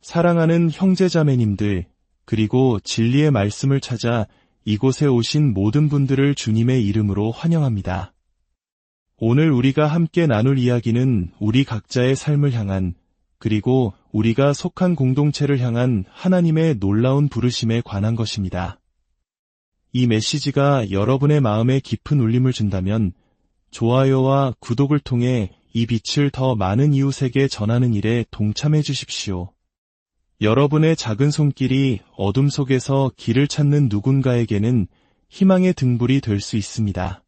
사랑하는 형제자매님들, 그리고 진리의 말씀을 찾아 이곳에 오신 모든 분들을 주님의 이름으로 환영합니다. 오늘 우리가 함께 나눌 이야기는 우리 각자의 삶을 향한, 그리고 우리가 속한 공동체를 향한 하나님의 놀라운 부르심에 관한 것입니다. 이 메시지가 여러분의 마음에 깊은 울림을 준다면 좋아요와 구독을 통해 이 빛을 더 많은 이웃에게 전하는 일에 동참해 주십시오. 여러분의 작은 손길이 어둠 속에서 길을 찾는 누군가에게는 희망의 등불이 될 수 있습니다.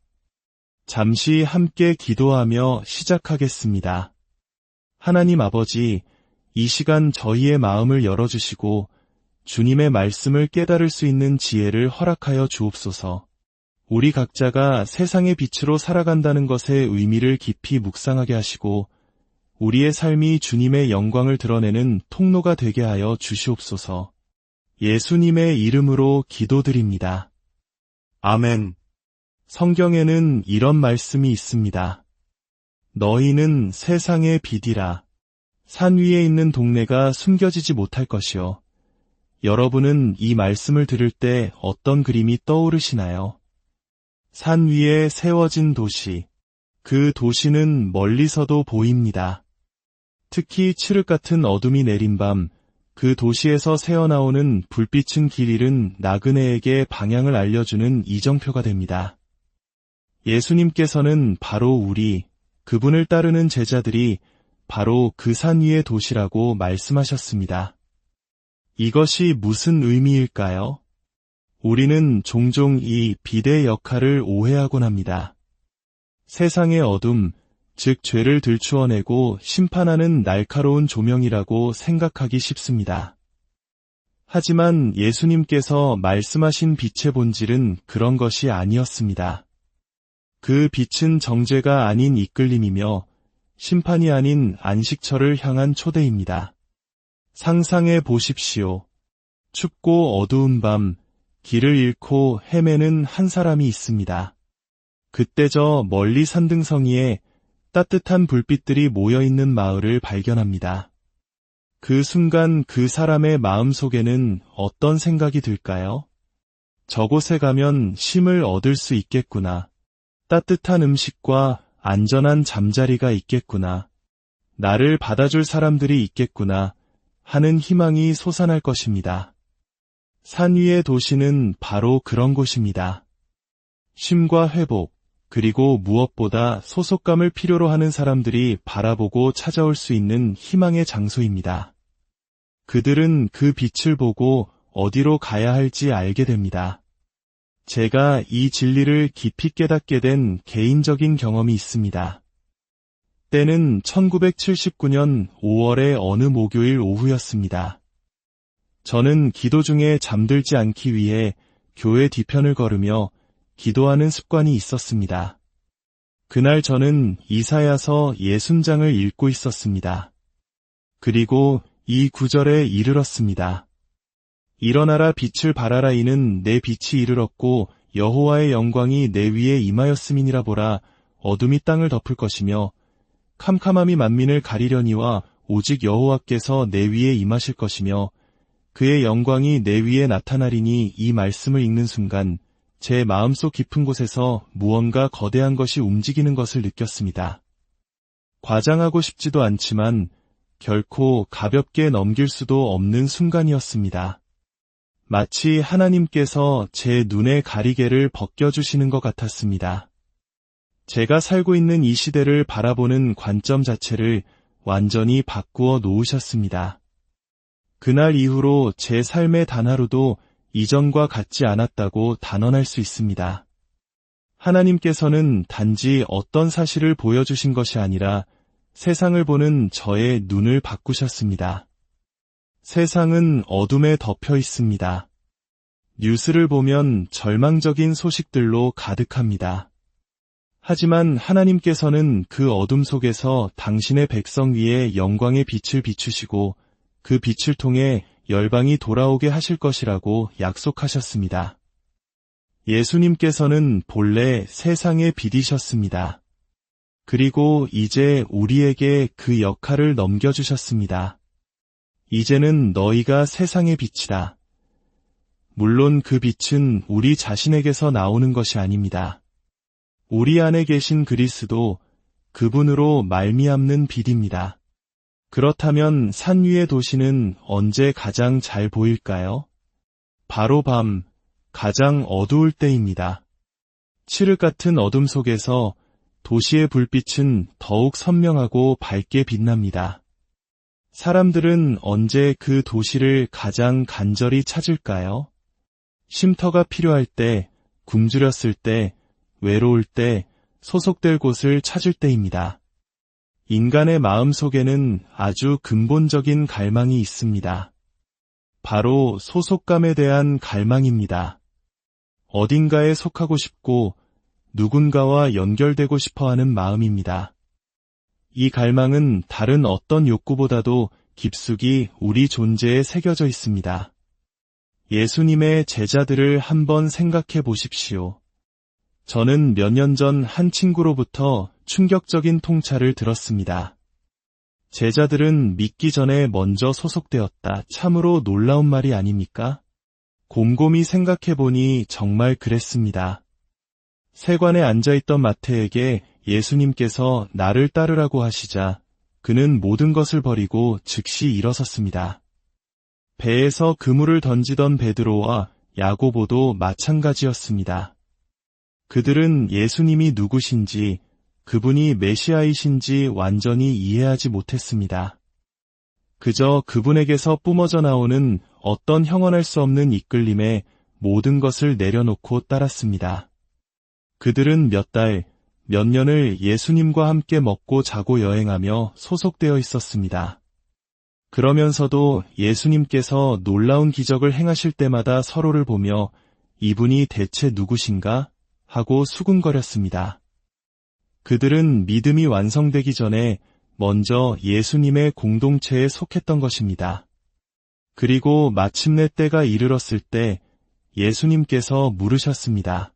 잠시 함께 기도하며 시작하겠습니다. 하나님 아버지, 이 시간 저희의 마음을 열어주시고 주님의 말씀을 깨달을 수 있는 지혜를 허락하여 주옵소서. 우리 각자가 세상의 빛으로 살아간다는 것의 의미를 깊이 묵상하게 하시고 우리의 삶이 주님의 영광을 드러내는 통로가 되게 하여 주시옵소서. 예수님의 이름으로 기도드립니다. 아멘. 성경에는 이런 말씀이 있습니다. 너희는 세상의 빛이라. 산 위에 있는 동네가 숨겨지지 못할 것이요. 여러분은 이 말씀을 들을 때 어떤 그림이 떠오르시나요? 산 위에 세워진 도시. 그 도시는 멀리서도 보입니다. 특히 칠흑 같은 어둠이 내린 밤, 그 도시에서 새어나오는 불빛은 길 잃은 나그네에게 방향을 알려주는 이정표가 됩니다. 예수님께서는 바로 그분을 따르는 제자들이 바로 그 산 위의 도시라고 말씀하셨습니다. 이것이 무슨 의미일까요? 우리는 종종 이 빛의 역할을 오해하곤 합니다. 세상의 어둠, 즉 죄를 들추어내고 심판하는 날카로운 조명이라고 생각하기 쉽습니다. 하지만 예수님께서 말씀하신 빛의 본질은 그런 것이 아니었습니다. 그 빛은 정죄가 아닌 이끌림이며 심판이 아닌 안식처를 향한 초대입니다. 상상해 보십시오. 춥고 어두운 밤, 길을 잃고 헤매는 한 사람이 있습니다. 그때 저 멀리 산등성이에 따뜻한 불빛들이 모여있는 마을을 발견합니다. 그 순간 그 사람의 마음 속에는 어떤 생각이 들까요? 저곳에 가면 쉼을 얻을 수 있겠구나. 따뜻한 음식과 안전한 잠자리가 있겠구나. 나를 받아줄 사람들이 있겠구나 하는 희망이 솟아날 것입니다. 산 위의 도시는 바로 그런 곳입니다. 쉼과 회복, 그리고 무엇보다 소속감을 필요로 하는 사람들이 바라보고 찾아올 수 있는 희망의 장소입니다. 그들은 그 빛을 보고 어디로 가야 할지 알게 됩니다. 제가 이 진리를 깊이 깨닫게 된 개인적인 경험이 있습니다. 때는 1979년 5월의 어느 목요일 오후였습니다. 저는 기도 중에 잠들지 않기 위해 교회 뒤편을 걸으며 기도하는 습관이 있었습니다. 그날 저는 이사야서 60장을 읽고 있었습니다. 그리고 이 구절에 이르렀습니다. 일어나라 빛을 발하라 이는 내 빛이 이르렀고 여호와의 영광이 내 위에 임하였음이니라 보라 어둠이 땅을 덮을 것이며 캄캄함이 만민을 가리려니와 오직 여호와께서 내 위에 임하실 것이며 그의 영광이 내 위에 나타나리니 이 말씀을 읽는 순간 제 마음속 깊은 곳에서 무언가 거대한 것이 움직이는 것을 느꼈습니다. 과장하고 싶지도 않지만 결코 가볍게 넘길 수도 없는 순간이었습니다. 마치 하나님께서 제 눈의 가리개를 벗겨주시는 것 같았습니다. 제가 살고 있는 이 시대를 바라보는 관점 자체를 완전히 바꾸어 놓으셨습니다. 그날 이후로 제 삶의 단 하루도 이전과 같지 않았다고 단언할 수 있습니다. 하나님께서는 단지 어떤 사실을 보여주신 것이 아니라 세상을 보는 저의 눈을 바꾸셨습니다. 세상은 어둠에 덮여 있습니다. 뉴스를 보면 절망적인 소식들로 가득합니다. 하지만 하나님께서는 그 어둠 속에서 당신의 백성 위에 영광의 빛을 비추시고 그 빛을 통해 열방이 돌아오게 하실 것이라고 약속하셨습니다. 예수님께서는 본래 세상의 빛이셨습니다. 그리고 이제 우리에게 그 역할을 넘겨주셨습니다. 이제는 너희가 세상의 빛이다. 물론 그 빛은 우리 자신에게서 나오는 것이 아닙니다. 우리 안에 계신 그리스도, 그분으로 말미암는 빛입니다. 그렇다면 산 위의 도시는 언제 가장 잘 보일까요? 바로 밤, 가장 어두울 때입니다. 칠흑 같은 어둠 속에서 도시의 불빛은 더욱 선명하고 밝게 빛납니다. 사람들은 언제 그 도시를 가장 간절히 찾을까요? 쉼터가 필요할 때, 굶주렸을 때, 외로울 때, 소속될 곳을 찾을 때입니다. 인간의 마음 속에는 아주 근본적인 갈망이 있습니다. 바로 소속감에 대한 갈망입니다. 어딘가에 속하고 싶고 누군가와 연결되고 싶어하는 마음입니다. 이 갈망은 다른 어떤 욕구보다도 깊숙이 우리 존재에 새겨져 있습니다. 예수님의 제자들을 한번 생각해 보십시오. 저는 몇 년 전 한 친구로부터 충격적인 통찰을 들었습니다. 제자들은 믿기 전에 먼저 소속되었다. 참으로 놀라운 말이 아닙니까? 곰곰이 생각해 보니 정말 그랬습니다. 세관에 앉아있던 마태에게 예수님께서 나를 따르라고 하시자 그는 모든 것을 버리고 즉시 일어섰습니다. 배에서 그물을 던지던 베드로와 야고보도 마찬가지였습니다. 그들은 예수님이 누구신지, 그분이 메시아이신지 완전히 이해하지 못했습니다. 그저 그분에게서 뿜어져 나오는 어떤 형언할 수 없는 이끌림에 모든 것을 내려놓고 따랐습니다. 그들은 몇 달, 몇 년을 예수님과 함께 먹고 자고 여행하며 소속되어 있었습니다. 그러면서도 예수님께서 놀라운 기적을 행하실 때마다 서로를 보며 이분이 대체 누구신가? 하고 수군거렸습니다. 그들은 믿음이 완성되기 전에 먼저 예수님의 공동체에 속했던 것입니다. 그리고 마침내 때가 이르렀을 때 예수님께서 물으셨습니다.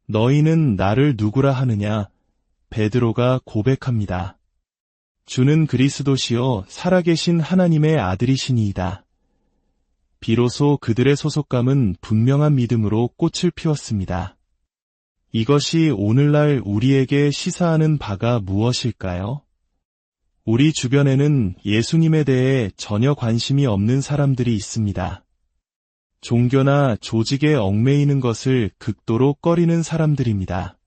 너희는 나를 누구라 하느냐? 베드로가 고백합니다. 주는 그리스도시요 살아계신 하나님의 아들이시니이다. 비로소 그들의 소속감은 분명한 믿음으로 꽃을 피웠습니다. 이것이 오늘날 우리에게 시사하는 바가 무엇일까요? 우리 주변에는 예수님에 대해 전혀 관심이 없는 사람들이 있습니다. 종교나 조직에 얽매이는 것을 극도로 꺼리는 사람들입니다.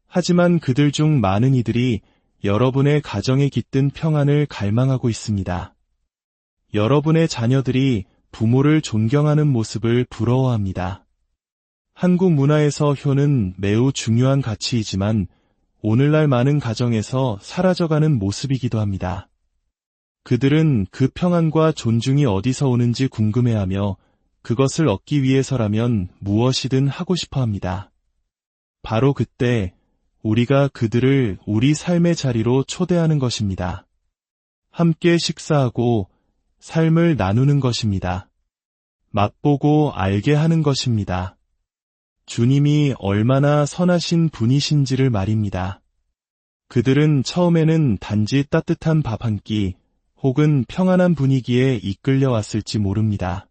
하지만 그들 중 많은 이들이 여러분의 가정에 깃든 평안을 갈망하고 있습니다. 여러분의 자녀들이 부모를 존경하는 모습을 부러워합니다. 한국 문화에서 효는 매우 중요한 가치이지만 오늘날 많은 가정에서 사라져가는 모습이기도 합니다. 그들은 그 평안과 존중이 어디서 오는지 궁금해하며 그것을 얻기 위해서라면 무엇이든 하고 싶어 합니다. 바로 그때 우리가 그들을 우리 삶의 자리로 초대하는 것입니다. 함께 식사하고 삶을 나누는 것입니다. 맛보고 알게 하는 것입니다. 주님이 얼마나 선하신 분이신지를 말입니다. 그들은 처음에는 단지 따뜻한 밥 한 끼 혹은 평안한 분위기에 이끌려 왔을지 모릅니다.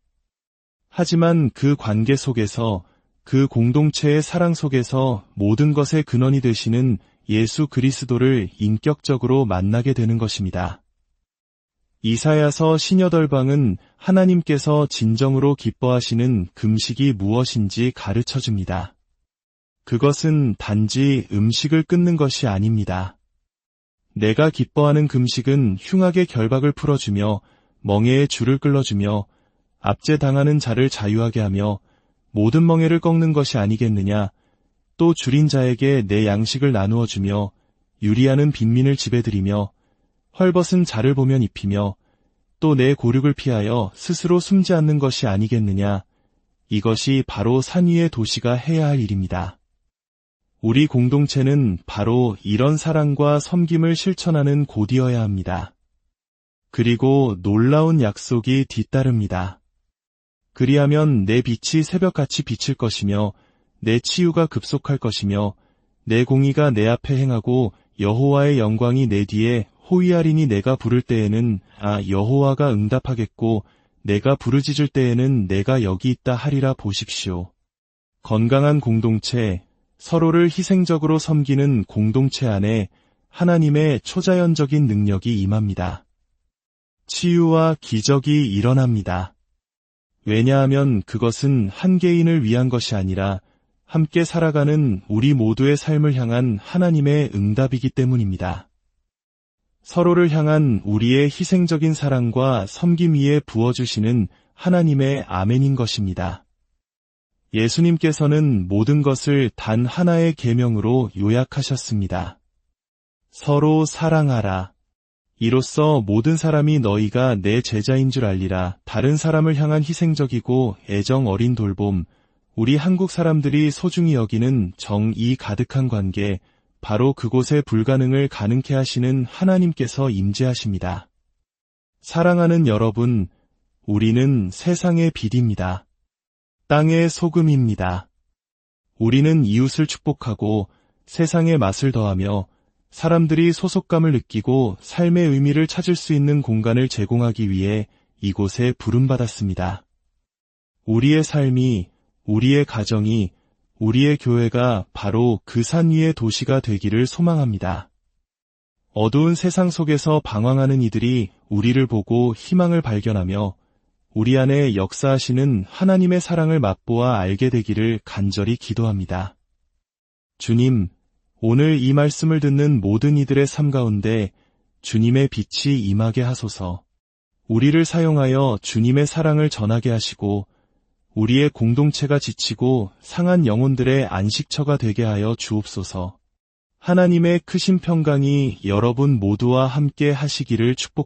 하지만 그 관계 속에서 그 공동체의 사랑 속에서 모든 것의 근원이 되시는 예수 그리스도를 인격적으로 만나게 되는 것입니다. 이사야서 시녀덜방은 하나님께서 진정으로 기뻐하시는 금식이 무엇인지 가르쳐줍니다. 그것은 단지 음식을 끊는 것이 아닙니다. 내가 기뻐하는 금식은 흉악의 결박을 풀어주며 멍에의 줄을 끌어주며 압제당하는 자를 자유하게 하며 모든 멍에를 꺾는 것이 아니겠느냐. 또 줄인 자에게 내 양식을 나누어 주며 유리하는 빈민을 집에 들이며 헐벗은 자를 보면 입히며 또 내 고륙을 피하여 스스로 숨지 않는 것이 아니겠느냐. 이것이 바로 산 위의 도시가 해야 할 일입니다. 우리 공동체는 바로 이런 사랑과 섬김을 실천하는 곳이어야 합니다. 그리고 놀라운 약속이 뒤따릅니다. 그리하면 내 빛이 새벽같이 비칠 것이며 내 치유가 급속할 것이며 내 공의가 내 앞에 행하고 여호와의 영광이 내 뒤에 호위하리니 내가 부를 때에는 여호와가 응답하겠고 내가 부르짖을 때에는 내가 여기 있다 하리라 보십시오. 건강한 공동체, 서로를 희생적으로 섬기는 공동체 안에 하나님의 초자연적인 능력이 임합니다. 치유와 기적이 일어납니다. 왜냐하면 그것은 한 개인을 위한 것이 아니라 함께 살아가는 우리 모두의 삶을 향한 하나님의 응답이기 때문입니다. 서로를 향한 우리의 희생적인 사랑과 섬김 위에 부어주시는 하나님의 아멘인 것입니다. 예수님께서는 모든 것을 단 하나의 계명으로 요약하셨습니다. 서로 사랑하라. 이로써 모든 사람이 너희가 내 제자인 줄 알리라. 다른 사람을 향한 희생적이고 애정 어린 돌봄, 우리 한국 사람들이 소중히 여기는 정이 가득한 관계, 바로 그곳의 불가능을 가능케 하시는 하나님께서 임재하십니다. 사랑하는 여러분, 우리는 세상의 빛입니다. 땅의 소금입니다. 우리는 이웃을 축복하고 세상의 맛을 더하며 사람들이 소속감을 느끼고 삶의 의미를 찾을 수 있는 공간을 제공하기 위해 이곳에 부름받았습니다. 우리의 삶이, 우리의 가정이, 우리의 교회가 바로 그 산 위의 도시가 되기를 소망합니다. 어두운 세상 속에서 방황하는 이들이 우리를 보고 희망을 발견하며 우리 안에 역사하시는 하나님의 사랑을 맛보아 알게 되기를 간절히 기도합니다. 주님, 오늘 이 말씀을 듣는 모든 이들의 삶 가운데 주님의 빛이 임하게 하소서. 우리를 사용하여 주님의 사랑을 전하게 하시고 우리의 공동체가 지치고 상한 영혼들의 안식처가 되게 하여 주옵소서. 하나님의 크신 평강이 여러분 모두와 함께 하시기를 축복합니다.